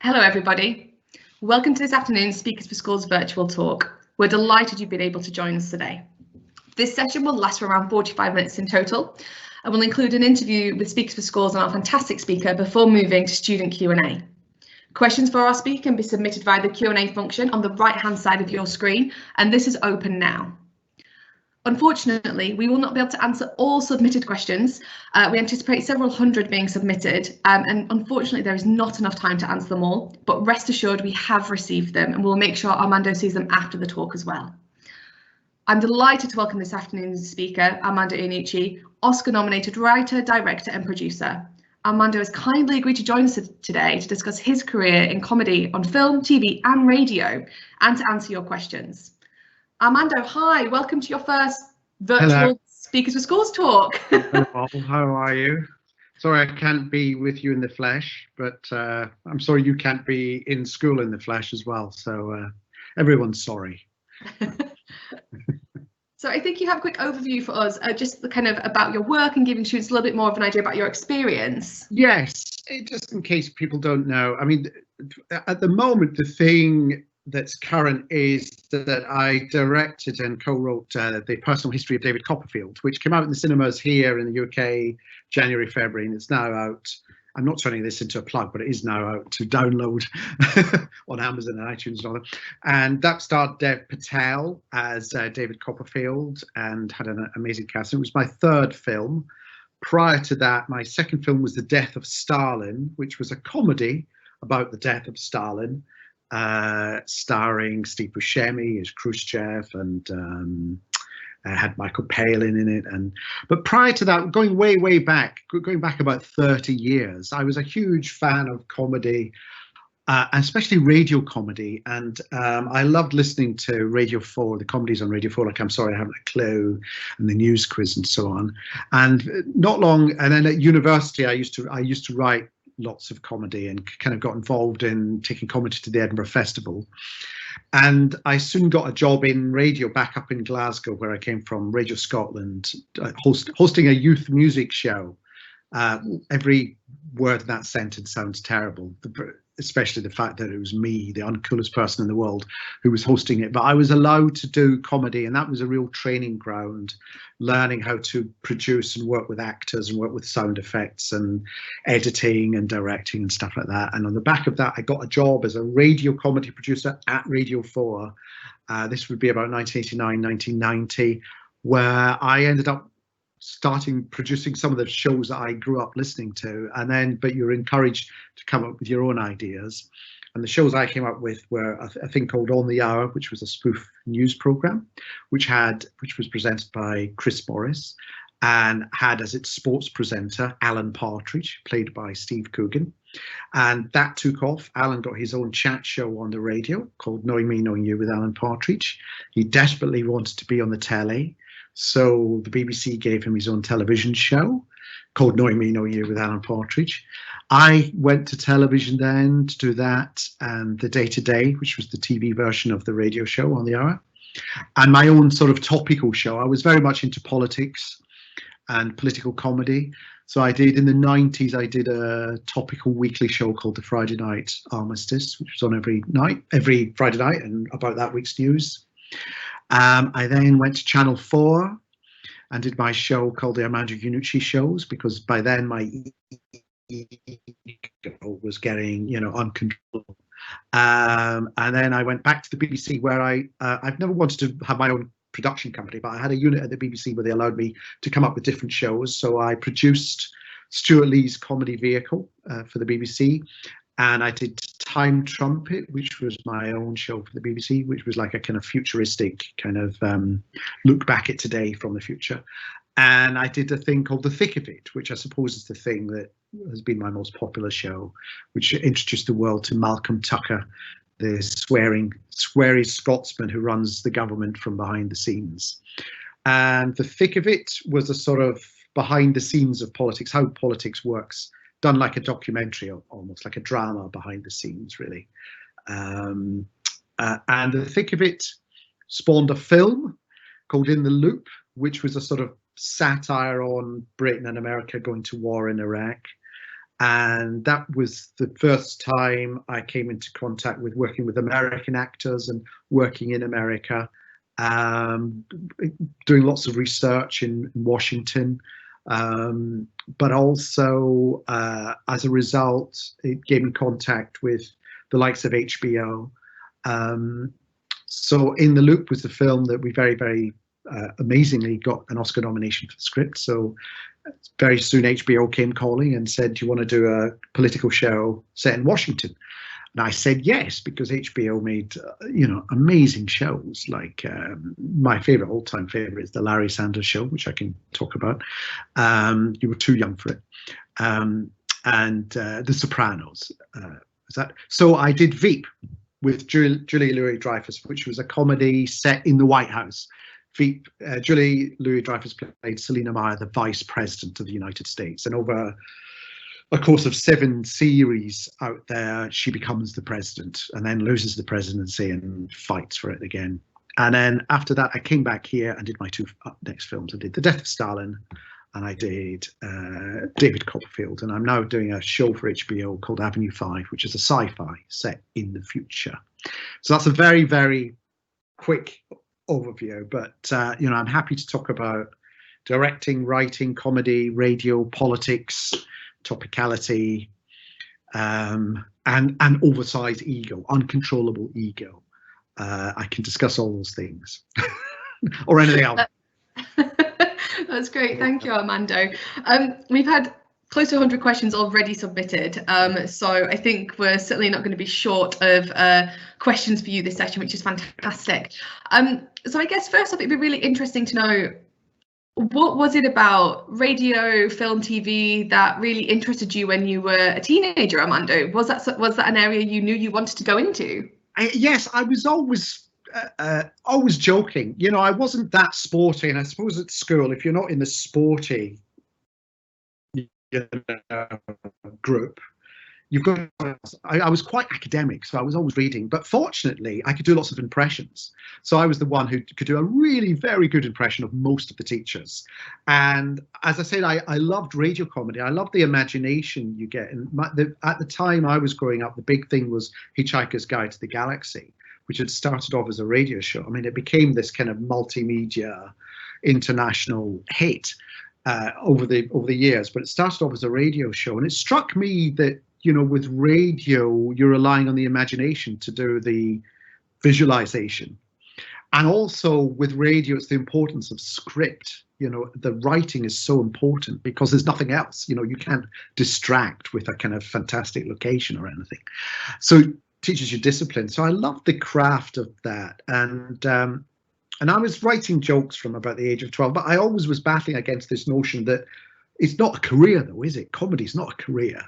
Hello everybody. Welcome to this afternoon's Speakers for Schools virtual talk. We're delighted you've been able to join us today. This session will last for around 45 minutes in total and will include an interview with Speakers for Schools and our fantastic speaker before moving to student Q&A. Questions for our speaker can be submitted via the Q&A function on the right-hand side of your screen, and this is open now. Unfortunately, we will not be able to answer all submitted questions. We anticipate several hundred being submitted, and unfortunately there is not enough time to answer them all, but rest assured we have received them and we'll make sure Armando sees them after the talk as well. I'm delighted to welcome this afternoon's speaker, Armando Iannucci, Oscar-nominated writer, director and producer. Armando has kindly agreed to join us today to discuss his career in comedy on film, TV and radio, and to answer your questions. Armando, hi, welcome to your first virtual Hello. Speakers for Schools talk. Hello, how are you? Sorry I can't be with you in the flesh, but I'm sorry you can't be in school in the flesh as well, so everyone's sorry. So I think you have a quick overview for us, just the kind of about your work and giving students a little bit more of an idea about your experience. Yes, just in case people don't know, I mean, at the moment the thing that's current is that I directed and co-wrote The Personal History of David Copperfield, which came out in the cinemas here in the UK, January, February, and it's now out. I'm not turning this into a plug, but it is now out to download on Amazon and iTunes and all that. And that starred Dev Patel as David Copperfield and had an amazing cast. It was my third film. Prior to that, my second film was The Death of Stalin, which was a comedy about the death of Stalin, starring Steve Buscemi as Khrushchev, and had Michael Palin in it. But prior to that, going way back, going back about 30 years, I was a huge fan of comedy, especially radio comedy, and I loved listening to Radio 4, the comedies on Radio 4, like I'm Sorry I Haven't a Clue, and the News Quiz and so on. And not long, and then at university I used to write lots of comedy and kind of got involved in taking comedy to the Edinburgh Festival. And I soon got a job in radio back up in Glasgow, where I came from, Radio Scotland, hosting a youth music show. Every word in that sentence sounds terrible, especially the fact that it was me, the uncoolest person in the world, who was hosting it. But I was allowed to do comedy, and that was a real training ground, learning how to produce and work with actors and work with sound effects and editing and directing and stuff like that. And on the back of that, I got a job as a radio comedy producer at Radio 4. This would be about 1989, 1990, where I ended up starting producing some of the shows that I grew up listening to, and then but you're encouraged to come up with your own ideas. And the shows I came up with were a thing called On the Hour, which was a spoof news program, which was presented by Chris Morris and had as its sports presenter Alan Partridge, played by Steve Coogan. And that took off. Alan got his own chat show on the radio called Knowing Me, Knowing You with Alan Partridge. He desperately wanted to be on the telly, so the BBC gave him his own television show called Knowing Me, Knowing You with Alan Partridge. I went to television then to do that, and The Day to Day, which was the TV version of the radio show On the Hour, and my own sort of topical show. I was very much into politics and political comedy. So I did, in the 90s, I did a topical weekly show called The Friday Night Armistice, which was on every Friday night, and about that week's news. I then went to Channel 4 and did my show called the Armando Iannucci Shows, because by then my ego was getting, uncontrollable. And then I went back to the BBC, where I've never wanted to have my own production company, but I had a unit at the BBC where they allowed me to come up with different shows. So I produced Stuart Lee's comedy vehicle for the BBC, and I did Time Trumpet, which was my own show for the BBC, which was like a kind of futuristic kind of look back at today from the future. And I did a thing called The Thick of It, which I suppose is the thing that has been my most popular show, which introduced the world to Malcolm Tucker, the sweary Scotsman who runs the government from behind the scenes. And The Thick of It was a sort of behind the scenes of politics, how politics works, done like a documentary, almost like a drama behind the scenes, really. And The Thick of It spawned a film called In the Loop, which was a sort of satire on Britain and America going to war in Iraq. And that was the first time I came into contact with working with American actors and working in America, doing lots of research in Washington. But also, as a result, it gave me contact with the likes of HBO. So In the Loop was the film that we very, very amazingly got an Oscar nomination for the script. So very soon HBO came calling and said, do you want to do a political show set in Washington? And I said yes, because HBO made, amazing shows. Like my favorite, all-time favorite is the Larry Sanders Show, which I can talk about. You were too young for it. And The Sopranos. So I did Veep with Julia Louis-Dreyfus, which was a comedy set in the White House. Veep, Julia Louis-Dreyfus played Selina Meyer, the Vice President of the United States, and over a course of 7 series out there, she becomes the president and then loses the presidency and fights for it again. And then after that, I came back here and did my 2 next films. I did The Death of Stalin, and I did David Copperfield. And I'm now doing a show for HBO called Avenue 5, which is a sci-fi set in the future. So that's a very, very quick overview. But, I'm happy to talk about directing, writing, comedy, radio, politics, topicality, and oversized ego, uncontrollable ego. I can discuss all those things or anything else. That's great. Thank you, Armando. We've had close to 100 questions already submitted. So I think we're certainly not going to be short of questions for you this session, which is fantastic. So I guess first off, it'd be really interesting to know, what was it about radio, film, TV that really interested you when you were a teenager, Armando? Was that an area you knew you wanted to go into? Yes, I was always joking. I wasn't that sporty, and I suppose at school, if you're not in the sporty group, you've got. I was quite academic, so I was always reading. But fortunately, I could do lots of impressions. So I was the one who could do a really very good impression of most of the teachers. And as I said, I loved radio comedy. I loved the imagination you get. And at the time I was growing up, the big thing was Hitchhiker's Guide to the Galaxy, which had started off as a radio show. I mean, it became this kind of multimedia international hit over the years, but it started off as a radio show. And it struck me that, with radio, you're relying on the imagination to do the visualization. And also with radio, it's the importance of script. The writing is so important because there's nothing else. You can't distract with a kind of fantastic location or anything. So it teaches you discipline. So I loved the craft of that. And I was writing jokes from about the age of 12, but I always was battling against this notion that it's not a career, though, is it? Comedy's not a career.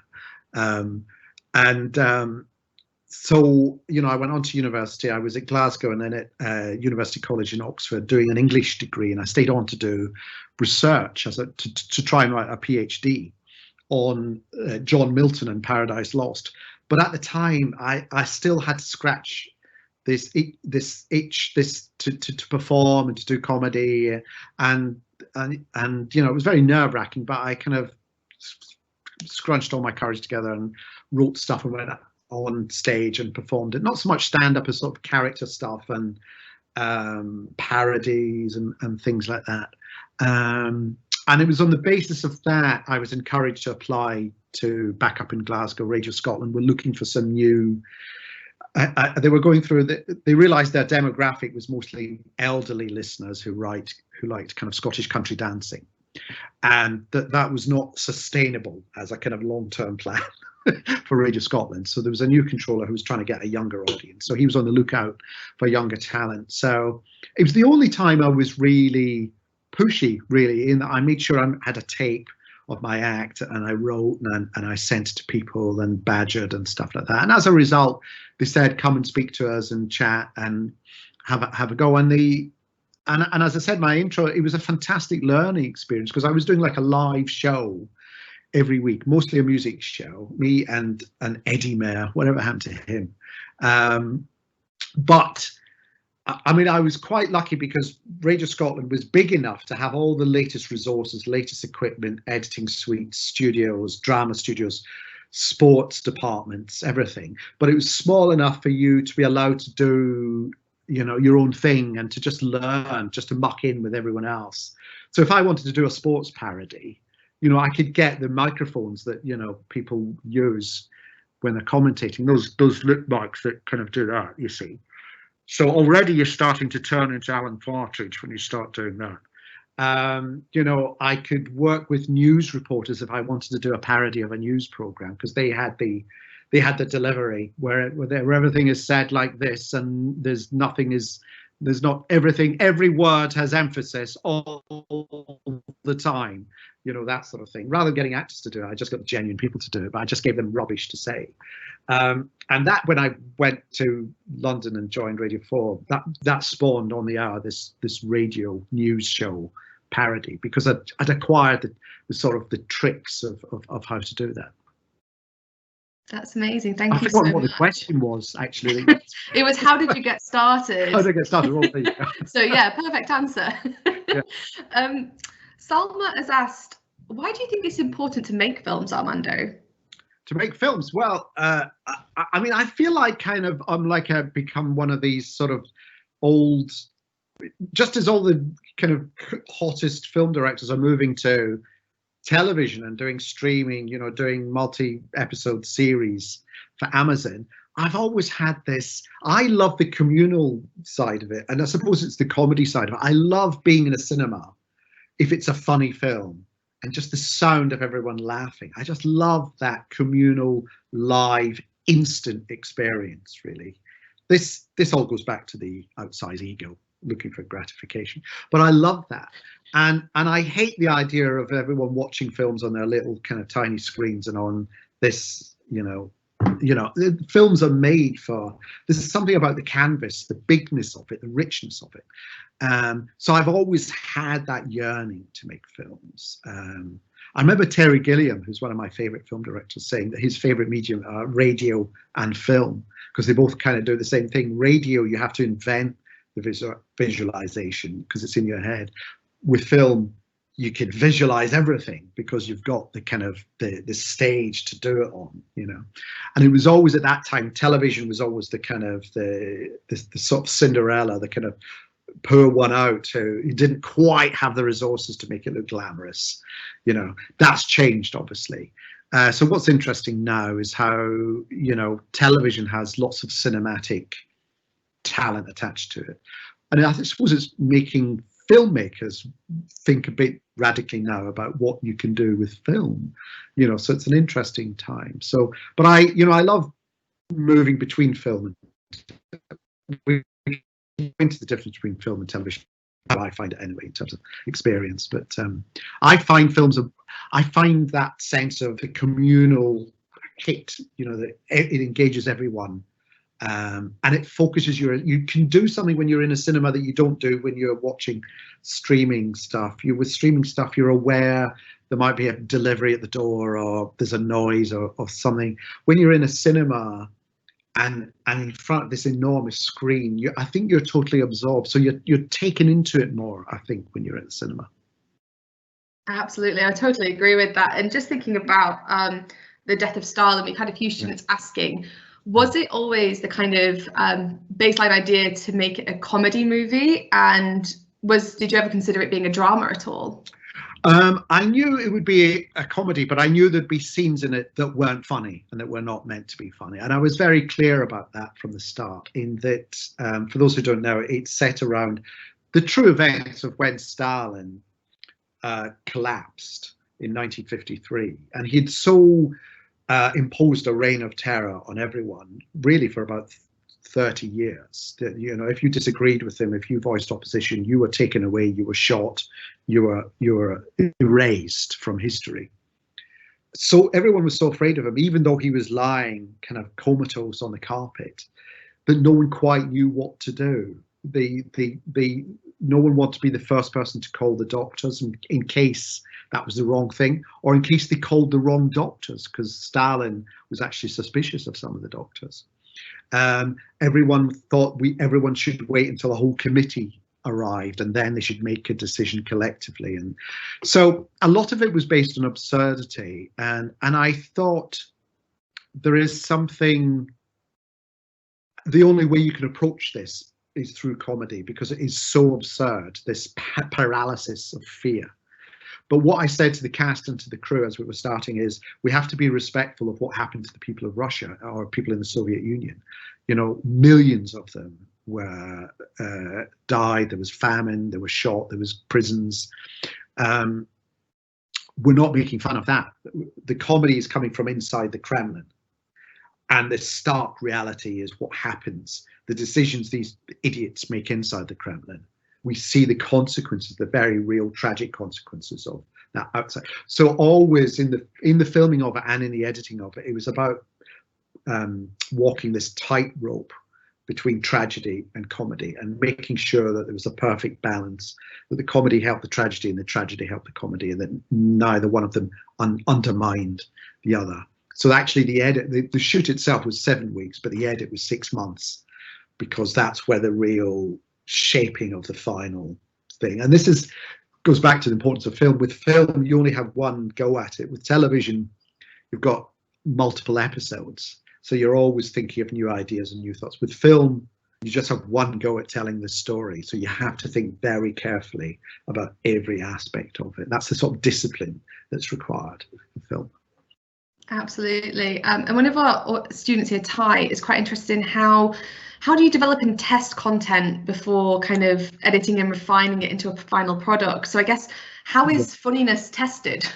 So, I went on to university. I was at Glasgow and then at University College in Oxford doing an English degree, and I stayed on to do research to try and write a PhD on John Milton and Paradise Lost. But at the time, I still had to scratch this itch to perform and to do comedy, and it was very nerve-wracking, but I kind of scrunched all my courage together and wrote stuff and went on stage and performed it. Not so much stand-up as sort of character stuff and parodies and things like that. And it was on the basis of that I was encouraged to apply to back up in Glasgow. Radio Scotland were looking for some new. They were going through. They realised their demographic was mostly elderly listeners who liked kind of Scottish country dancing, and that was not sustainable as a kind of long-term plan for Radio Scotland. So there was a new controller who was trying to get a younger audience. So he was on the lookout for younger talent. So it was the only time I was really pushy, really, in that I made sure I had a tape of my act and I wrote and I sent it to people and badgered and stuff like that. And as a result, they said, come and speak to us and chat and have a go. And as I said, my intro, it was a fantastic learning experience because I was doing like a live show every week, mostly a music show, me and Eddie Mayer, whatever happened to him. But I mean, I was quite lucky because Radio Scotland was big enough to have all the latest resources, latest equipment, editing suites, studios, drama studios, sports departments, everything. But it was small enough for you to be allowed to do, you know, your own thing and to just learn, just to muck in with everyone else. So if I wanted to do a sports parody, you know, I could get the microphones that, you know, people use when they're commentating, those lip mics that kind of do that, you see. So already you're starting to turn into Alan Partridge when you start doing that. You know, I could work with news reporters if I wanted to do a parody of a news program, because they had the delivery where everything is said like this, and there's not everything, every word has emphasis all the time, you know, that sort of thing. Rather than getting actors to do it, I just got genuine people to do it, but I just gave them rubbish to say. And that, when I went to London and joined Radio 4, that spawned on the hour this radio news show parody, because I'd acquired the sort of the tricks of how to do that. That's amazing. Thank you I so forgot what much. The question was, actually. It was, how did you get started? How did I get started? Oh, there you go. So yeah, perfect answer. Yeah. Salma has asked, why do you think it's important to make films, Armando? To make films? Well, I mean, I feel like I've become one of these sort of old, just as all the kind of hottest film directors are moving to television and doing streaming, you know, doing multi-episode series for Amazon. I've always had this, I love the communal side of it, and I suppose it's the comedy side of it. I love being in a cinema if it's a funny film, and just the sound of everyone laughing. I just love that communal, live, instant experience, really. This all goes back to the outside ego, looking for gratification. But I love that. And I hate the idea of everyone watching films on their little kind of tiny screens and on this, you know, films are made for, there's something about the canvas, the bigness of it, the richness of it. So I've always had that yearning to make films. I remember Terry Gilliam, who's one of my favorite film directors, saying that his favorite medium are radio and film, because they both kind of do the same thing. Radio, you have to invent the visualization because it's in your head. With film, you can visualize everything because you've got the kind of the stage to do it on, you know. And it was always, at that time, television was always the kind of the sort of Cinderella, the kind of poor one out who didn't quite have the resources to make it look glamorous, you know. That's changed, obviously. So what's interesting now is how, you know, television has lots of cinematic talent attached to it, and I suppose it's making filmmakers think a bit radically now about what you can do with film, you know. So it's an interesting time. So, but I love moving between film and we into the difference between film and television. I find it anyway in terms of experience. But I find that sense of the communal hit, you know, that it engages everyone. And it focuses you can do something when you're in a cinema that you don't do when you're watching streaming stuff. With streaming stuff, you're aware there might be a delivery at the door, or there's a noise or something. When you're in a cinema and in front of this enormous screen, I think you're totally absorbed. So you're taken into it more, I think, when you're at the cinema. Absolutely, I totally agree with that. And just thinking about the Death of Stalin, we've had a few students asking, was it always the kind of baseline idea to make it a comedy movie? And did you ever consider it being a drama at all? I knew it would be a comedy, but I knew there'd be scenes in it that weren't funny and that were not meant to be funny. And I was very clear about that from the start, in that, for those who don't know, it's set around the true events of when Stalin collapsed in 1953. And he'd so imposed a reign of terror on everyone, really, for about 30 years. That, you know, if you disagreed with him, if you voiced opposition, you were taken away, you were shot, you were erased from history. So everyone was so afraid of him, even though he was lying kind of comatose on the carpet, that no one quite knew what to do. No one wanted to be the first person to call the doctors in case that was the wrong thing, or in case they called the wrong doctors, because Stalin was actually suspicious of some of the doctors. Everyone thought everyone should wait until the whole committee arrived and then they should make a decision collectively. And so a lot of it was based on absurdity. And I thought there is something, the only way you can approach this is through comedy, because it is so absurd, this paralysis of fear. But what I said to the cast and to the crew as we were starting is, we have to be respectful of what happened to the people of Russia or people in the Soviet Union. You know, millions of them were died. There was famine, there was shot, there was prisons. We're not making fun of that. The comedy is coming from inside the Kremlin. And the stark reality is what happens, the decisions these idiots make inside the Kremlin. We see the consequences, the very real tragic consequences of that outside. So always in the filming of it and in the editing of it, it was about walking this tightrope between tragedy and comedy and making sure that there was a perfect balance, that the comedy helped the tragedy and the tragedy helped the comedy, and that neither one of them undermined the other. So actually the shoot itself was 7 weeks, but the edit was 6 months, because that's where the real shaping of the final thing. And this goes back to the importance of film. With film, you only have one go at it. With television, you've got multiple episodes. So you're always thinking of new ideas and new thoughts. With film, you just have one go at telling the story. So you have to think very carefully about every aspect of it. That's the sort of discipline that's required for film. Absolutely. And one of our students here, Ty, is quite interested in how do you develop and test content before kind of editing and refining it into a final product? So I guess, how is funniness tested?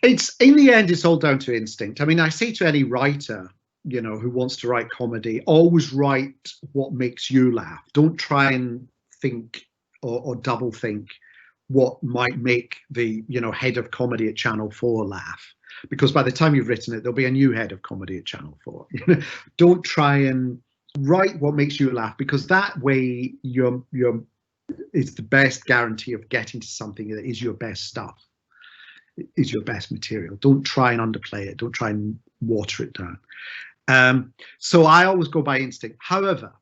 It's, in the end, it's all down to instinct. I mean, I say to any writer, you know, who wants to write comedy, always write what makes you laugh. Don't try and think or double think what might make the, you know, head of comedy at Channel 4 laugh. Because by the time you've written it, there'll be a new head of comedy at Channel 4. Don't try and write what makes you laugh, because that way it's the best guarantee of getting to something that is your best stuff, is your best material. Don't try and underplay it. Don't try and water it down. So I always go by instinct. However,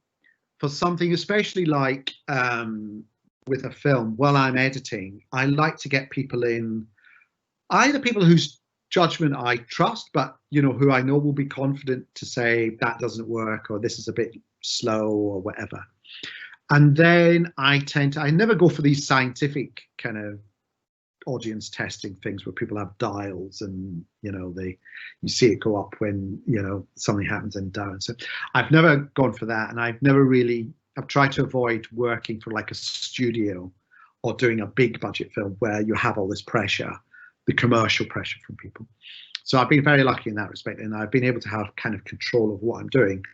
for something especially like with a film, while I'm editing, I like to get people in, either people whose judgment I trust, but you know, who I know will be confident to say that doesn't work, or this is a bit slow, or whatever. And then I never go for these scientific kind of audience testing things where people have dials and, you know, you see it go up when, you know, something happens and down. So I've never gone for that, and I've tried to avoid working for like a studio or doing a big budget film where you have all this pressure, the commercial pressure from people. So I've been very lucky in that respect, and I've been able to have kind of control of what I'm doing.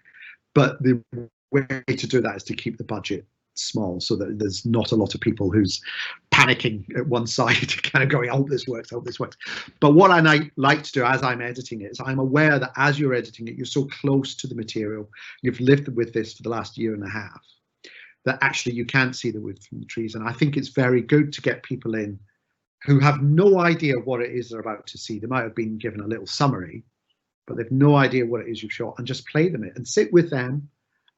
But the way to do that is to keep the budget small, so that there's not a lot of people who's panicking at one side, kind of going, oh, this works, oh, this works. But what I like to do as I'm editing it is, I'm aware that as you're editing it, you're so close to the material, you've lived with this for the last year and a half, that actually you can't see the wood from the trees. And I think it's very good to get people in who have no idea what it is they're about to see. They might have been given a little summary, but they've no idea what it is you've shot, and just play them it and sit with them,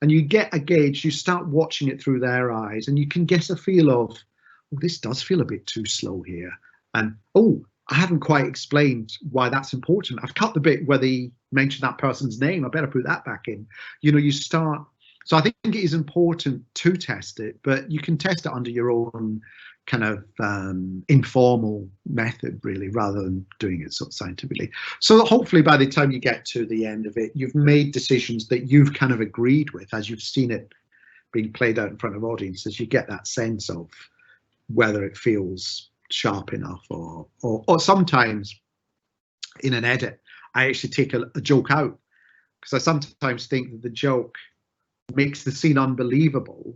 and you get a gauge. You start watching it through their eyes, and you can get a feel of, oh, this does feel a bit too slow here, and oh, I haven't quite explained why that's important. I've cut the bit where they mention that person's name. I better put that back in. You know, you start. So I think it is important to test it, but you can test it under your own kind of informal method, really, rather than doing it sort of scientifically. So hopefully by the time you get to the end of it, you've made decisions that you've kind of agreed with as you've seen it being played out in front of audiences. You get that sense of whether it feels sharp enough, or sometimes in an edit, I actually take a joke out, because I sometimes think that the joke makes the scene unbelievable.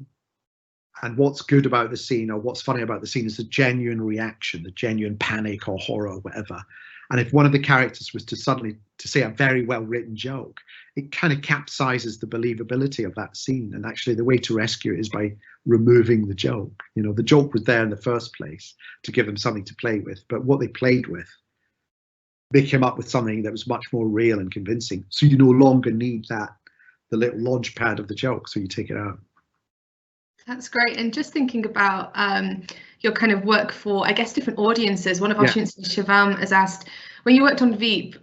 And what's good about the scene, or what's funny about the scene, is the genuine reaction, the genuine panic or horror or whatever. And if one of the characters was to suddenly say a very well written joke, it kind of capsizes the believability of that scene. And actually the way to rescue it is by removing the joke. You know, the joke was there in the first place to give them something to play with, but what they played with, they came up with something that was much more real and convincing. So you no longer need that the little launch pad of the joke, so you take it out. That's great. And just thinking about your kind of work for, I guess, different audiences, one of our students, Shivam, has asked, when you worked on Veep,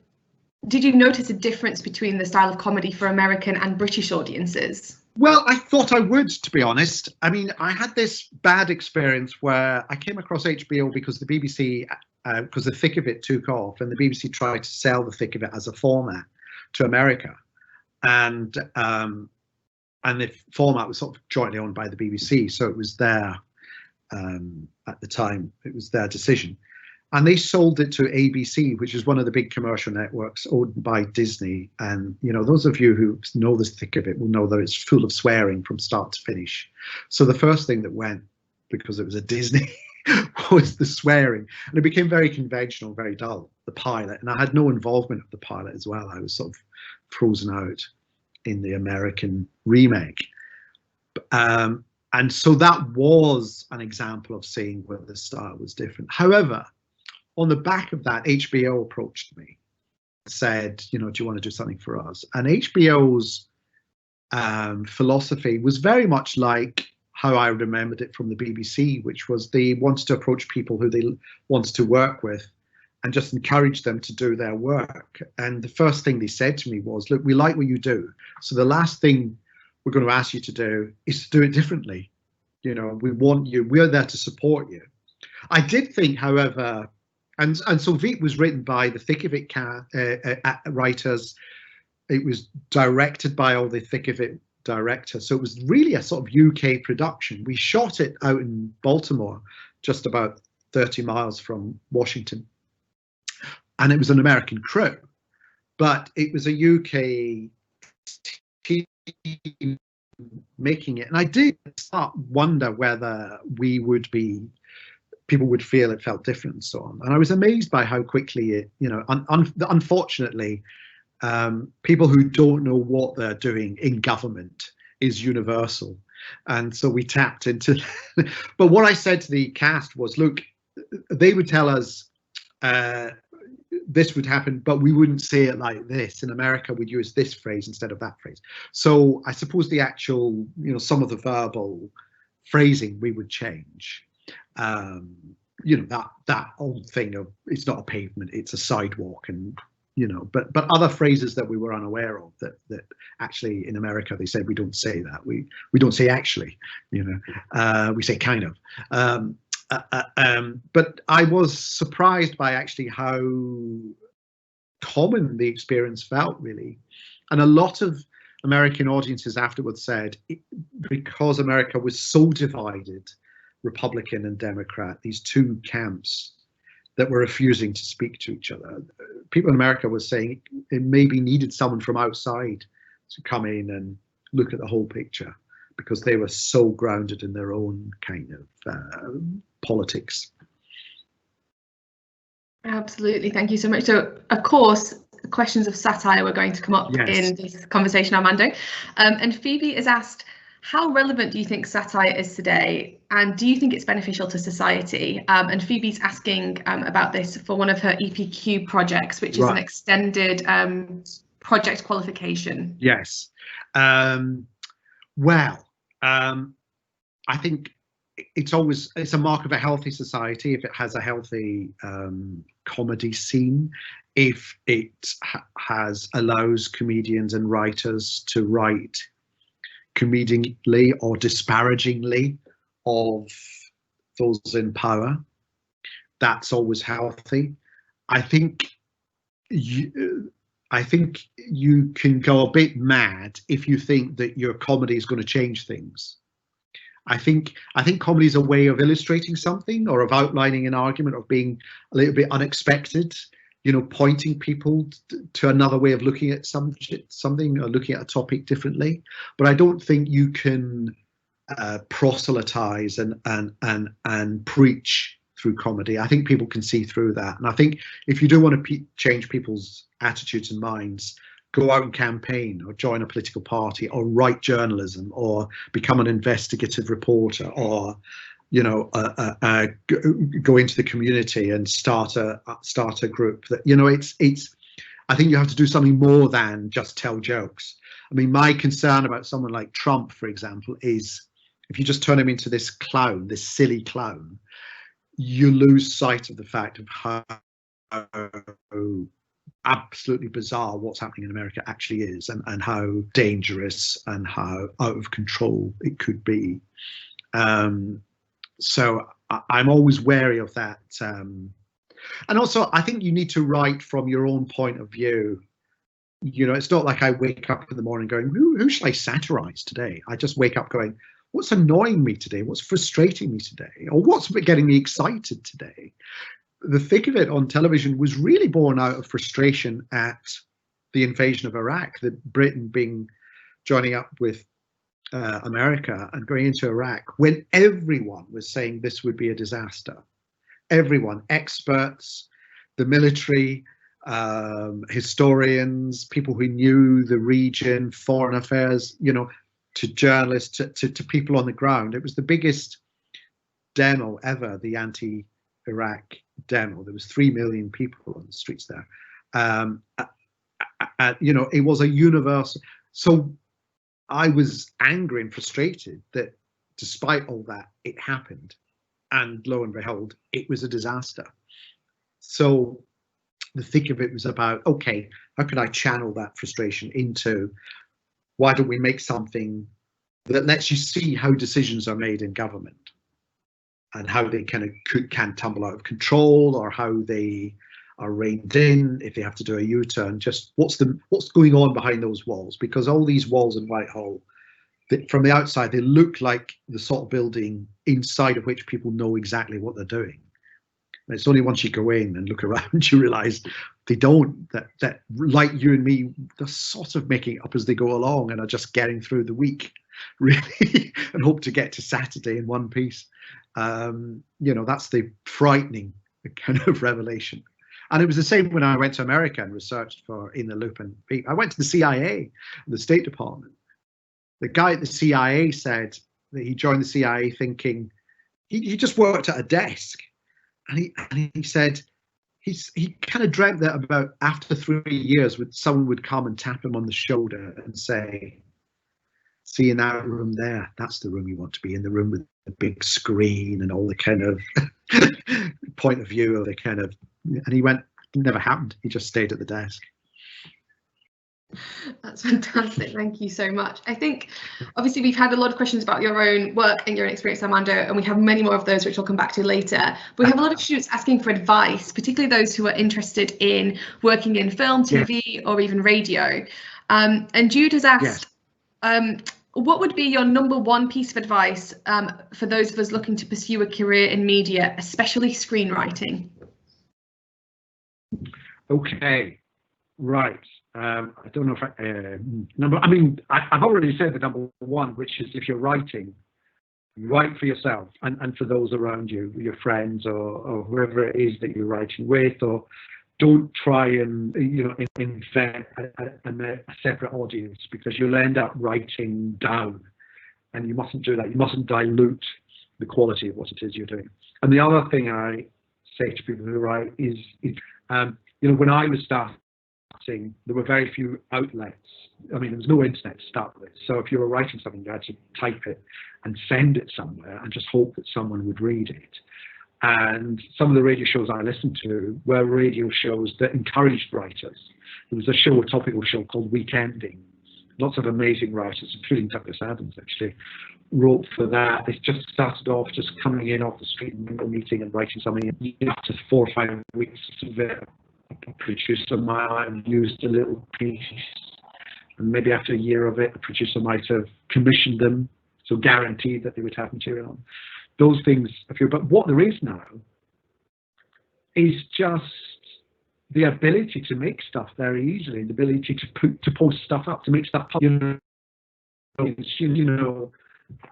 did you notice a difference between the style of comedy for American and British audiences? Well, I thought I would, to be honest. I mean, I had this bad experience where I came across HBO because the BBC, because The Thick of It took off, and the BBC tried to sell The Thick of It as a format to America. And the format was sort of jointly owned by the BBC, so it was their, at the time, it was their decision. And they sold it to ABC, which is one of the big commercial networks owned by Disney. And, you know, those of you who know the thick of it will know that it's full of swearing from start to finish. So the first thing that went, because it was a Disney, was the swearing. And it became very conventional, very dull, the pilot. And I had no involvement of the pilot as well. I was sort of frozen out in the American remake. And so that was an example of seeing where the style was different. However, on the back of that, HBO approached me, said, you know, do you want to do something for us? And HBO's philosophy was very much like how I remembered it from the BBC, which was they wanted to approach people who they wanted to work with and just encourage them to do their work. And the first thing they said to me was, look, we like what you do. So the last thing we're going to ask you to do is to do it differently. You know, we want you, we're there to support you. I did think, however, and so Veep was written by the Thick of It writers. It was directed by all the Thick of It directors. So it was really a sort of UK production. We shot it out in Baltimore, just about 30 miles from Washington. And it was an American crew, but it was a UK team making it. And I did start wonder whether we would be, people would feel it felt different and so on. And I was amazed by how quickly it, you know, unfortunately, people who don't know what they're doing in government is universal. And so we tapped into, but what I said to the cast was, look, they would tell us this would happen, but we wouldn't say it like this. In America, we'd use this phrase instead of that phrase. So I suppose the actual, you know, some of the verbal phrasing we would change. You know, that old thing of it's not a pavement, it's a sidewalk, and you know, but other phrases that we were unaware of that actually in America they said we don't say that, we don't say actually, you know, we say kind of. But I was surprised by actually how common the experience felt, really. And a lot of American audiences afterwards said, because America was so divided, Republican and Democrat, these two camps that were refusing to speak to each other, people in America were saying it maybe needed someone from outside to come in and look at the whole picture, because they were so grounded in their own kind of politics. Absolutely, thank you so much. So, of course, questions of satire were going to come up in this conversation, Armando. And Phoebe has asked, how relevant do you think satire is today? And do you think it's beneficial to society? And Phoebe's asking about this for one of her EPQ projects, which is an extended project qualification. Yes. Well, I think it's a mark of a healthy society if it has a healthy comedy scene, if it allows comedians and writers to write comedically or disparagingly of those in power. That's always healthy. I think you can go a bit mad if you think that your comedy is going to change things. I think comedy is a way of illustrating something, or of outlining an argument, of being a little bit unexpected, you know, pointing people to another way of looking at something, or looking at a topic differently. But I don't think you can proselytize and preach through comedy. I think people can see through that. And I think if you do want to change people's attitudes and minds, go out and campaign, or join a political party, or write journalism, or become an investigative reporter, or, you know, go into the community and start a group that, you know, I think you have to do something more than just tell jokes. I mean, my concern about someone like Trump, for example, is if you just turn him into this clown, this silly clown, you lose sight of the fact of how absolutely bizarre what's happening in America actually is, and how dangerous and how out of control it could be. So I'm always wary of that. And also, I think you need to write from your own point of view. You know, it's not like I wake up in the morning going, who should I satirize today? I just wake up going, what's annoying me today? What's frustrating me today? Or what's getting me excited today? The thick of it on television was really born out of frustration at the invasion of Iraq, that Britain joining up with America and going into Iraq, when everyone was saying this would be a disaster. Everyone, experts, the military, historians, people who knew the region, foreign affairs, you know, to journalists, to people on the ground. It was the biggest demo ever, the anti-Iraq demo. There was 3 million people on the streets there. You know, it was a universal. So I was angry and frustrated that despite all that, it happened. And lo and behold, it was a disaster. So the thick of it was about, okay, how can I channel that frustration into, why don't we make something that lets you see how decisions are made in government and how they can tumble out of control, or how they are reined in if they have to do a U-turn. Just what's going on behind those walls, because all these walls in Whitehall, from the outside, they look like the sort of building inside of which people know exactly what they're doing. And it's only once you go in and look around you realize they don't, that like you and me, they're sort of making it up as they go along and are just getting through the week, really, and hope to get to Saturday in one piece. You know, that's the frightening kind of revelation. And it was the same when I went to America and researched for In the Loop. And I went to the CIA, the State Department. The guy at the CIA said that he joined the CIA thinking he just worked at a desk, and he said he kind of dreamt that about after 3 years, someone would come and tap him on the shoulder and say, "See, in that room there, that's the room you want to be in, the room with the big screen and all the kind of point of view of the kind of." And he went, it never happened. He just stayed at the desk. That's fantastic. Thank you so much. I think obviously we've had a lot of questions about your own work and your own experience, Armando, and we have many more of those which we'll come back to later. But we have a lot of students asking for advice, particularly those who are interested in working in film, TV, or even radio. And Jude has asked, what would be your #1 piece of advice for those of us looking to pursue a career in media, especially screenwriting? Okay, right. I don't know if I've already said the #1, which is if you're writing, write for yourself and for those around you, your friends or whoever it is that you're writing with, or don't try and, you know, invent a separate audience, because you'll end up writing down, and you mustn't do that. You mustn't dilute the quality of what it is you're doing. And the other thing I say to people who write is you know, when I was starting, there were very few outlets. I mean, there was no internet to start with. So if you were writing something, you had to type it and send it somewhere and just hope that someone would read it. And some of the radio shows I listened to were radio shows that encouraged writers. There was a topical show called Weekending. Lots of amazing writers, including Douglas Adams, actually, wrote for that. They just started off just coming in off the street and meeting and writing something. And after 4 or 5 weeks of it, a producer might have used a little piece, and maybe after a year of it, the producer might have commissioned them, so guaranteed that they would have material on. Those things appear, but what there is now is just the ability to make stuff very easily, the ability to post stuff up, to make stuff public. You know,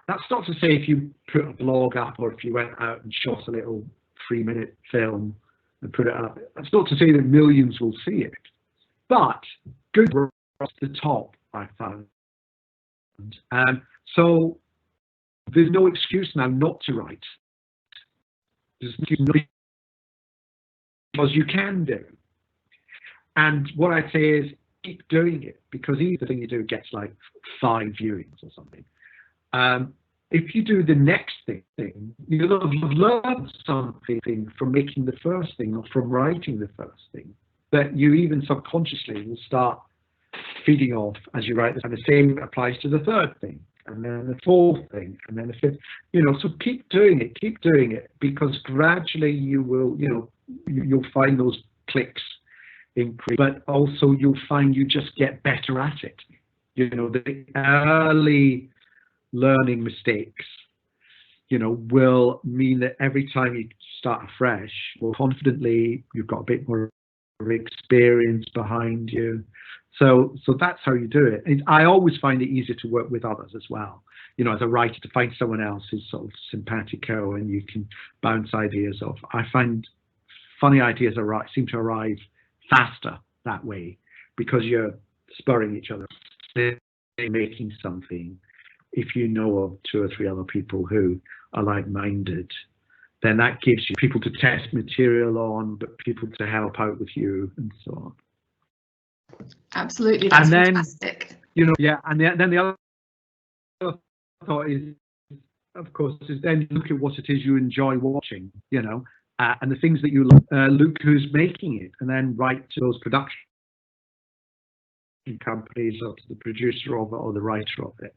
that's not to say if you put a blog up or if you went out and shot a little 3-minute film and put it up. That's not to say that millions will see it, but good across the top, I found. So there's no excuse now not to write. There's no excuse, because you can do. And what I say is, keep doing it, because either thing you do gets like 5 viewings or something. If you do the next thing, you'll have learned something from making the first thing or from writing the first thing that you even subconsciously will start feeding off as you write. And the same applies to the third thing, and then the fourth thing, and then the fifth. So keep doing it, because gradually you will, you'll find those clicks increase, but also you'll find you just get better at it. The early learning mistakes, will mean that every time you start afresh, more confidently, you've got a bit more experience behind you. So that's how you do it. And I always find it easier to work with others as well. As a writer, to find someone else who's sort of simpatico and you can bounce ideas off. I find funny ideas seem to arrive faster that way, because you're spurring each other, making something. If you know of 2 or 3 other people who are like-minded, then that gives you people to test material on, but people to help out with you, and so on. Absolutely, that's fantastic. And then the other thought is, of course, is then look at what it is you enjoy watching, and the things that you look who's making it, and then write to those production companies or to the producer of it or the writer of it.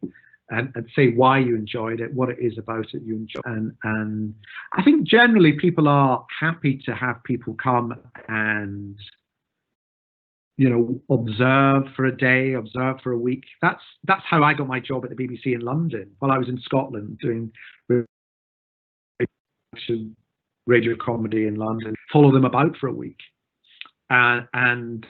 And say why you enjoyed it, what it is about it you enjoy. And I think generally people are happy to have people come and, observe for a day, observe for a week. That's how I got my job at the BBC in London while I was in Scotland doing radio comedy in London. Follow them about for a week. And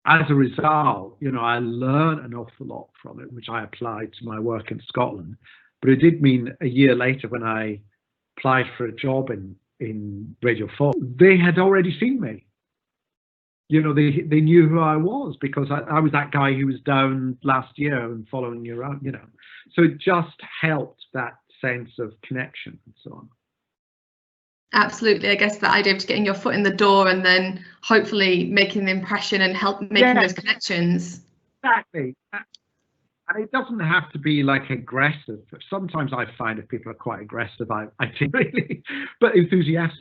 as a result, I learned an awful lot from it, which I applied to my work in Scotland. But it did mean a year later, when I applied for a job in Radio 4, they had already seen me. They knew who I was, because I was that guy who was down last year and following you around, So it just helped that sense of connection and so on. Absolutely. I guess the idea of getting your foot in the door and then hopefully making the impression and help making those connections. Exactly. And it doesn't have to be like aggressive. Sometimes I find if people are quite aggressive, I think really, but enthusiastic,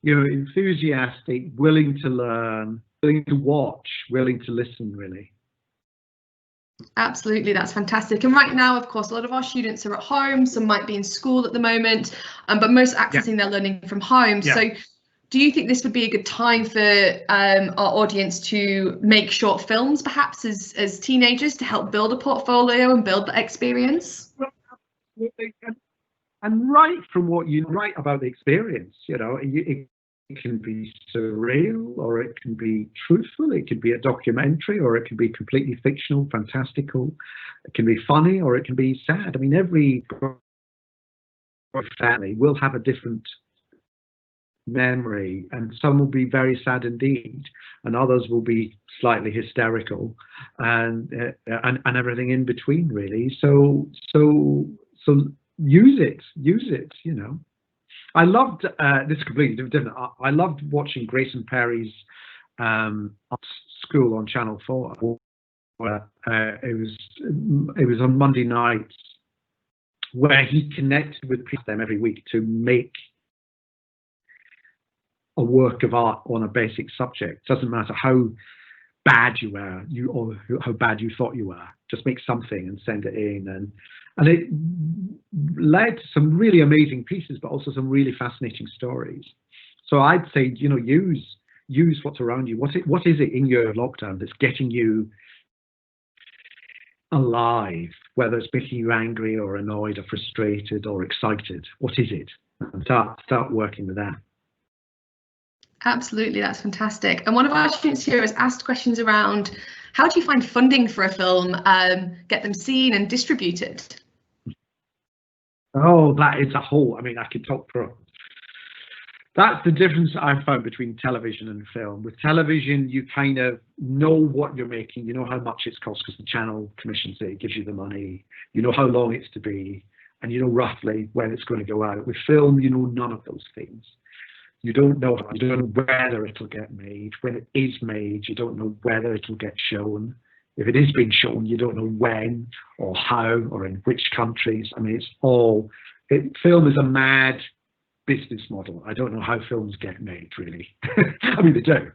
enthusiastic, willing to learn, willing to watch, willing to listen, really. Absolutely, that's fantastic. And right now, of course, a lot of our students are at home. Some might be in school at the moment, but most are accessing their learning from home. Yeah. So do you think this would be a good time for our audience to make short films, perhaps as teenagers, to help build a portfolio and build that experience? Well, absolutely. And write from what you write about the experience. It can be surreal, or it can be truthful, it can be a documentary, or it can be completely fictional, fantastical. It can be funny, or it can be sad. I mean, every family will have a different memory, and some will be very sad indeed, and others will be slightly hysterical, and everything in between, really. So use it, I loved this is completely different. I loved watching Grayson Perry's School on Channel 4. Where it was on Monday nights, where he connected with them every week to make a work of art on a basic subject. Doesn't matter how bad you were, or how bad you thought you were. Just make something and send it in, and it led to some really amazing pieces, but also some really fascinating stories. So I'd say, use what's around you. What is it in your lockdown that's getting you alive? Whether it's making you angry or annoyed or frustrated or excited, what is it? And start working with that. Absolutely, that's fantastic. And one of our students here has asked questions around how do you find funding for a film, get them seen and distributed? Oh, that is a whole, I could talk for, that's the difference I've found between television and film. With television, you kind of know what you're making, you know how much it's cost because the channel commissions it, gives you the money, you know how long it's to be, and you know roughly when it's going to go out. With film, you know none of those things. You don't know whether it'll get made. When it is made, you don't know whether it'll get shown. If it is being shown, you don't know when or how or in which countries. I mean, film is a mad business model. I don't know how films get made, really. I mean, they do.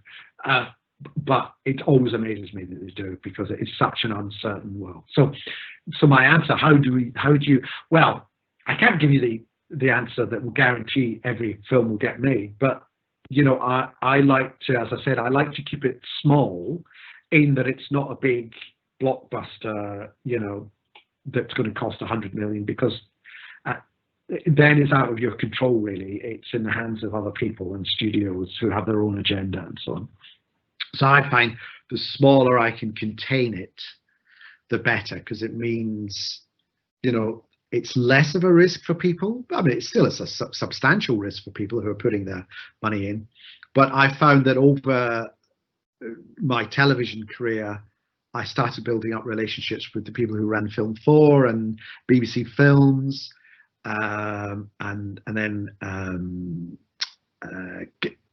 But it always amazes me that they do, because it is such an uncertain world. So my answer, how do you, well, I can't give you the answer that will guarantee every film will get made, but you know, I like to, as I said, I like to keep it small, in that it's not a big blockbuster, you know, that's going to cost 100 million, because then it's out of your control, really. It's in the hands of other people and studios who have their own agenda and so on. So I find the smaller I can contain it, the better, because it means, you know, it's less of a risk for people. I mean, it's still a substantial risk for people who are putting their money in. But I found that over my television career, I started building up relationships with the people who ran Film 4 and BBC Films, and then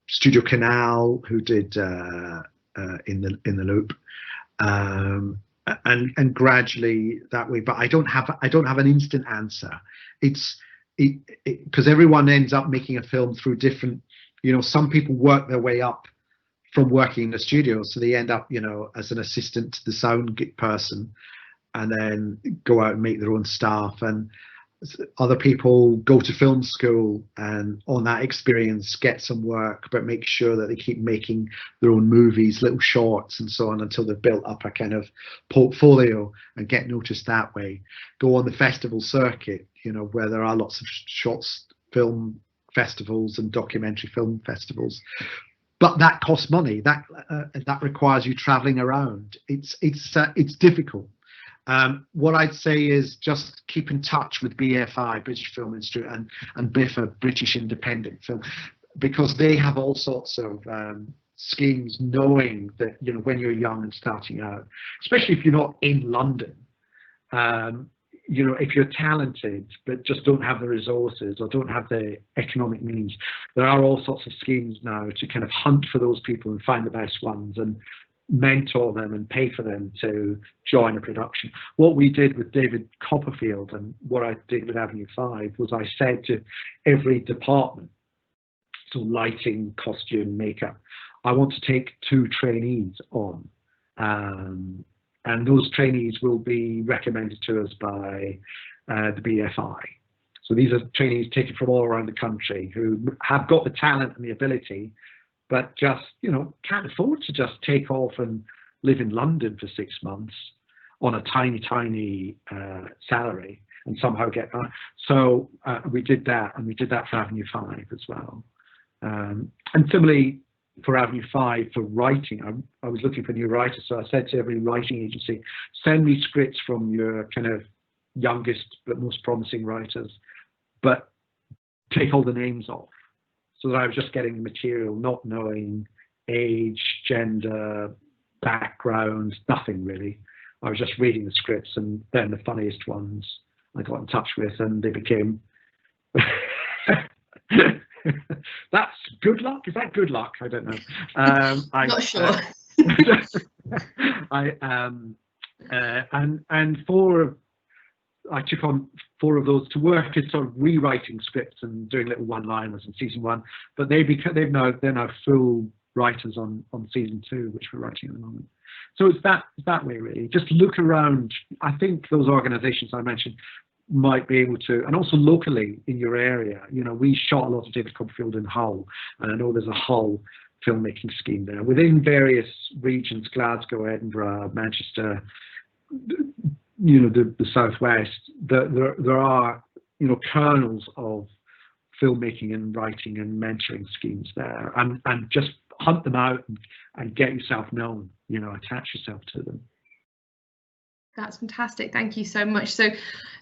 Studio Canal, who did in the Loop, and gradually that way. But I don't have an instant answer. It's because everyone ends up making a film through different, you know, some people work their way up from working in the studio, so they end up, you know, as an assistant to the sound person, and then go out and make their own stuff. And other people go to film school and on that experience get some work, but make sure that they keep making their own movies, little shorts and so on, until they've built up a kind of portfolio and get noticed that way. Go on the festival circuit, you know, where there are lots of short film festivals and documentary film festivals. But that costs money. That requires you traveling around. It's difficult. What I'd say is just keep in touch with BFI, British Film Institute, and BIFA, British Independent Film, because they have all sorts of schemes, knowing that, you know, when you're young and starting out, especially if you're not in London, you know, if you're talented but just don't have the resources or don't have the economic means, there are all sorts of schemes now to kind of hunt for those people and find the best ones and mentor them and pay for them to join a production. What we did with David Copperfield and what I did with Avenue 5 was I said to every department, so lighting, costume, makeup, I want to take 2 trainees on, and those trainees will be recommended to us by the BFI. So these are trainees taken from all around the country who have got the talent and the ability, but just, you know, can't afford to just take off and live in London for 6 months on a tiny salary and somehow get by. So we did that, and we did that for Avenue 5 as well. And similarly, for Avenue 5, for writing, I was looking for new writers, so I said to every writing agency, send me scripts from your kind of youngest but most promising writers, but take all the names off, so that I was just getting material, not knowing age, gender, background, nothing really. I was just reading the scripts, and then the funniest ones I got in touch with, and they became that's good luck. Is that good luck? I don't know. Not sure. I took on 4 of those to work as sort of rewriting scripts and doing little one-liners in season 1. But they're now full writers on season 2, which we're writing at the moment. So it's that way really. Just look around. I think those organisations I mentioned might be able to, and also locally in your area. You know, we shot a lot of David Copperfield in Hull, and I know there's a Hull filmmaking scheme there. Within various regions, Glasgow, Edinburgh, Manchester, you know, the southwest, there are, you know, kernels of filmmaking and writing and mentoring schemes there, and just hunt them out and get yourself known, you know, attach yourself to them. That's fantastic. Thank you so much. So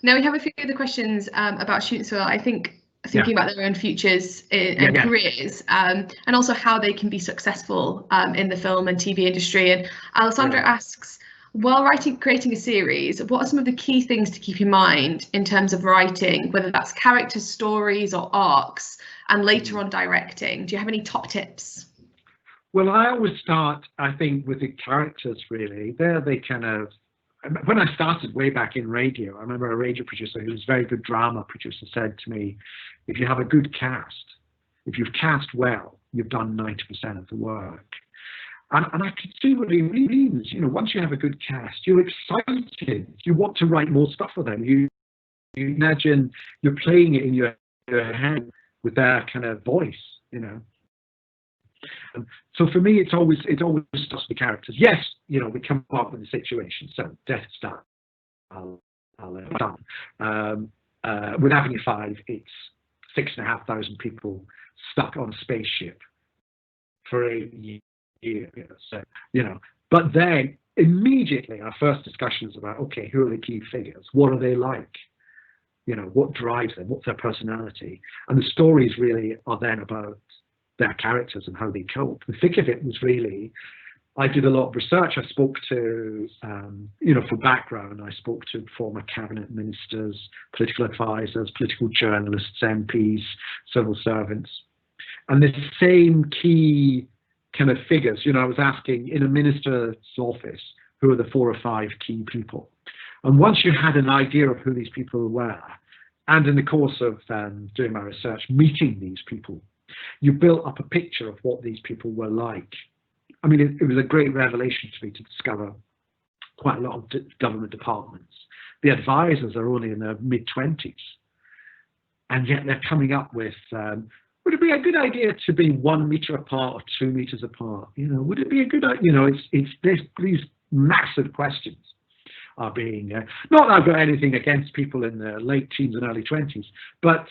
now we have a few other questions about students who are, I think, thinking about their own futures and careers, and also how they can be successful in the film and TV industry. And Alessandra asks, while creating a series, what are some of the key things to keep in mind in terms of writing, whether that's characters, stories or arcs, and later on directing. Do you have any top tips? Well, I always start, I think, with the characters, really. They kind of, when I started way back in radio, I remember a radio producer who was a very good drama producer said to me, if you have a good cast, if you've cast well, you've done 90% of the work. And I could see what he means. You know, once you have a good cast, you're excited. You want to write more stuff for them. You imagine you're playing it in your head with their kind of voice, you know. And so for me, it's always just the characters. Yes, you know, we come up with the situation. So Death of Stalin. With Avenue 5, it's 6,500 people stuck on a spaceship for 8 years. So, you know, but then immediately our first discussion is about, okay, who are the key figures? What are they like? You know, what drives them? What's their personality? And the stories really are then about their characters and how they cope. The thick of it was really, I did a lot of research. I spoke to, you know, for background, I spoke to former cabinet ministers, political advisors, political journalists, MPs, civil servants, and the same key kind of figures. You know, I was asking in a minister's office, who are the 4 or 5 key people? And once you had an idea of who these people were, and in the course of doing my research, meeting these people, you built up a picture of what these people were like. I mean, it was a great revelation to me to discover quite a lot of government departments. The advisors are only in their mid-20s, and yet they're coming up with, would it be a good idea to be 1 meter apart or 2 meters apart? You know, would it be a good idea? You know, it's these massive questions are being, not that I've got anything against people in their late teens and early 20s, but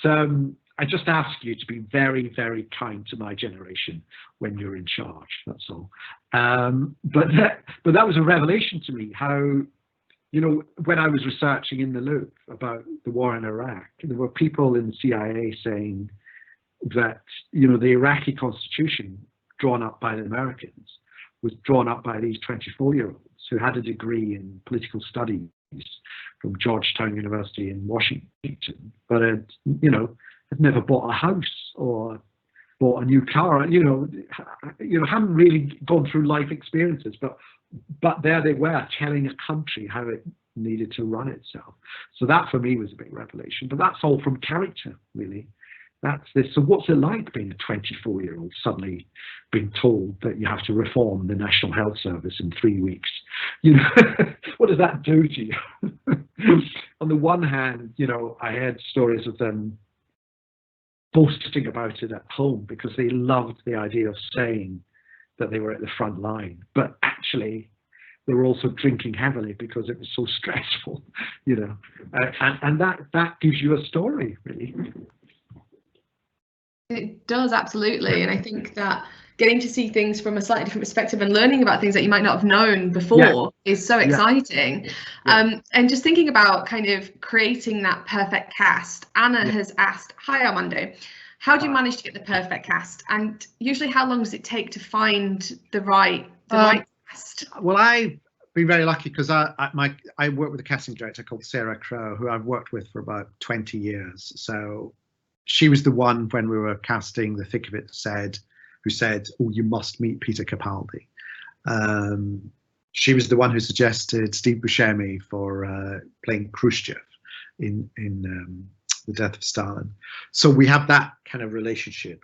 I just ask you to be very, very kind to my generation when you're in charge, that's all. But that was a revelation to me, how, you know, when I was researching in the loop about the war in Iraq, there were people in the CIA saying that, you know, the Iraqi constitution drawn up by the Americans was drawn up by these 24-year-olds who had a degree in political studies from Georgetown University in Washington, but had, you know, had never bought a house or bought a new car, you know, hadn't really gone through life experiences, but there they were telling a country how it needed to run itself. So that for me was a big revelation, but that's all from character, really. That's this. So what's it like being a 24-year-old suddenly being told that you have to reform the National Health Service in 3 weeks? You know, what does that do to you? On the one hand, you know, I had stories of them boasting about it at home because they loved the idea of saying that they were at the front line, but actually they were also drinking heavily because it was so stressful, you know, and that gives you a story, really. It does, absolutely. And I think that getting to see things from a slightly different perspective and learning about things that you might not have known before is so exciting. And just thinking about kind of creating that perfect cast, Anna has asked, hi Armando, how do you manage to get the perfect cast? And usually how long does it take to find the right cast? Well, I've been very lucky because I work with a casting director called Sarah Crowe, who I've worked with for about 20 years. So she was the one when we were casting The Thick of It who said, oh, you must meet Peter Capaldi. She was the one who suggested Steve Buscemi for playing Khrushchev in The Death of Stalin. So we have that kind of relationship.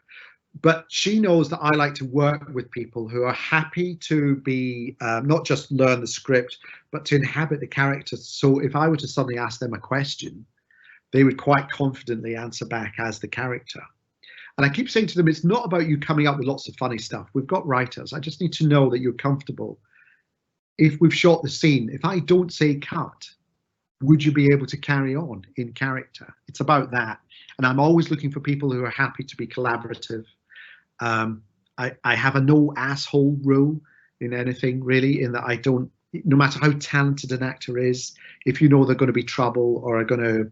But she knows that I like to work with people who are happy to be, not just learn the script, but to inhabit the characters. So if I were to suddenly ask them a question, they would quite confidently answer back as the character. And I keep saying to them, it's not about you coming up with lots of funny stuff. We've got writers. I just need to know that you're comfortable. If we've shot the scene, if I don't say cut, would you be able to carry on in character? It's about that. And I'm always looking for people who are happy to be collaborative. I have a no asshole rule in anything, really, in that I don't, no matter how talented an actor is, if you know they're going to be trouble or are going to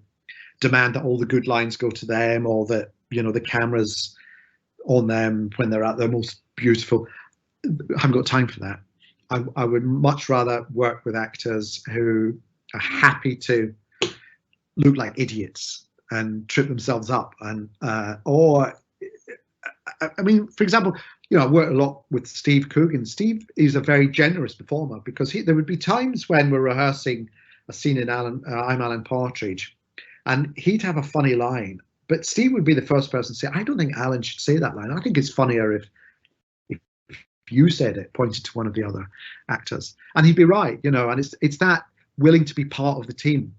demand that all the good lines go to them, or that, you know, the camera's on them when they're at their most beautiful, I haven't got time for that. I would much rather work with actors who are happy to look like idiots and trip themselves up, and or I mean, for example, you know, I work a lot with Steve Coogan. Steve is a very generous performer because there would be times when we're rehearsing a scene in I'm Alan Partridge, and he'd have a funny line, but Steve would be the first person to say, I don't think Alan should say that line. I think it's funnier if you said it, pointed to one of the other actors. And he'd be right, you know, and it's that willing to be part of the team,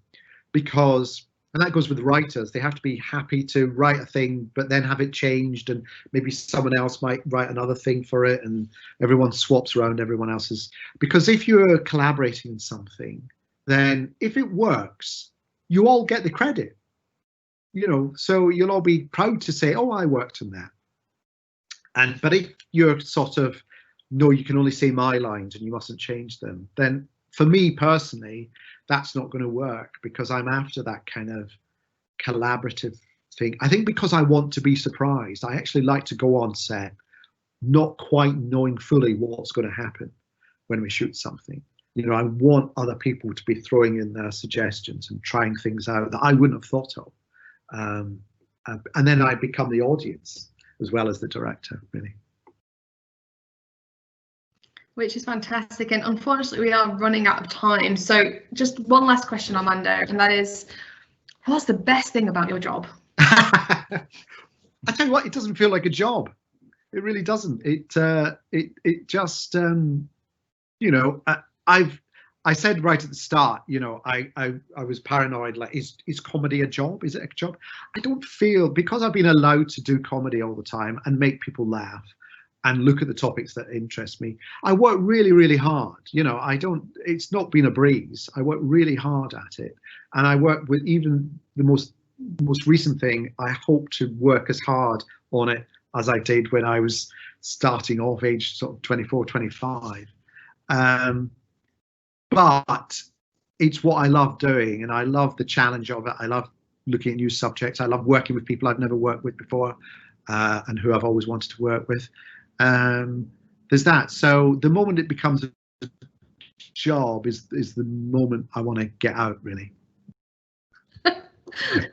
because, and that goes with writers, they have to be happy to write a thing, but then have it changed, and maybe someone else might write another thing for it, and everyone swaps around everyone else's. Because if you're collaborating in something, then if it works, you all get the credit, you know, so you'll all be proud to say, oh, I worked on that. But if you're sort of, no, you can only say my lines and you mustn't change them, then for me personally, that's not going to work, because I'm after that kind of collaborative thing. I think because I want to be surprised, I actually like to go on set not quite knowing fully what's going to happen when we shoot something. You know, I want other people to be throwing in their suggestions and trying things out that I wouldn't have thought of. And then I become the audience as well as the director, really. Which is fantastic, and unfortunately we are running out of time. So just one last question, Armando, and that is, what's the best thing about your job? I tell you what, it doesn't feel like a job. It really doesn't. It just, you know, I said right at the start, you know, I was paranoid, like, is comedy a job? Is it a job? I don't feel, because I've been allowed to do comedy all the time and make people laugh and look at the topics that interest me, I work really, really hard. You know, it's not been a breeze. I work really hard at it. And I work with even the most recent thing, I hope to work as hard on it as I did when I was starting off, age sort of 24, 25. But it's what I love doing, and I love the challenge of it. I love looking at new subjects. I love working with people I've never worked with before, and who I've always wanted to work with. There's that. So the moment it becomes a job is the moment I want to get out, really.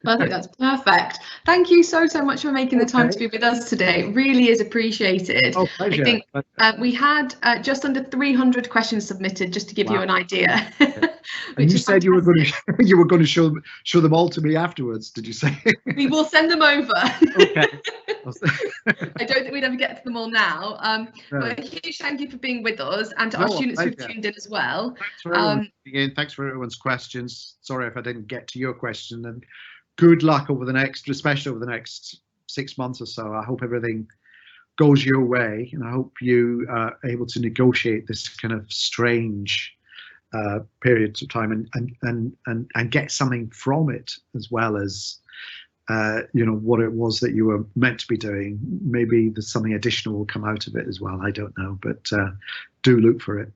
I think that's perfect. Thank you so much for making the time to be with us today. It really is appreciated. Oh, pleasure. I think we had just under 300 questions submitted, just to give you an idea. And you said you were going to show them all to me afterwards. Did you say? We will send them over. Okay. I don't think we'd ever get to them all now. But a huge thank you for being with us, and to our students who've tuned in as well. Thanks for everyone's questions. Sorry if I didn't get to your question, and good luck especially over the next 6 months or so. I hope everything goes your way, and I hope you are able to negotiate this kind of strange periods of time and get something from it, as well as you know, what it was that you were meant to be doing. Maybe there's something additional will come out of it as well. I don't know, but do look for it.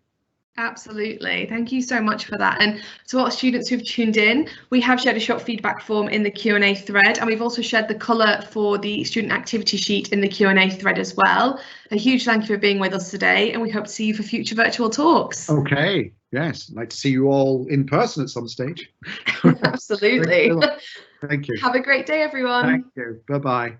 Absolutely. Thank you so much for that. And to our students who've tuned in, we have shared a short feedback form in the Q&A thread, and we've also shared the colour for the student activity sheet in the Q&A thread as well. A huge thank you for being with us today, and we hope to see you for future virtual talks. Okay. Yes. I'd like to see you all in person at some stage. Absolutely. Thank you. Have a great day, everyone. Thank you. Bye-bye.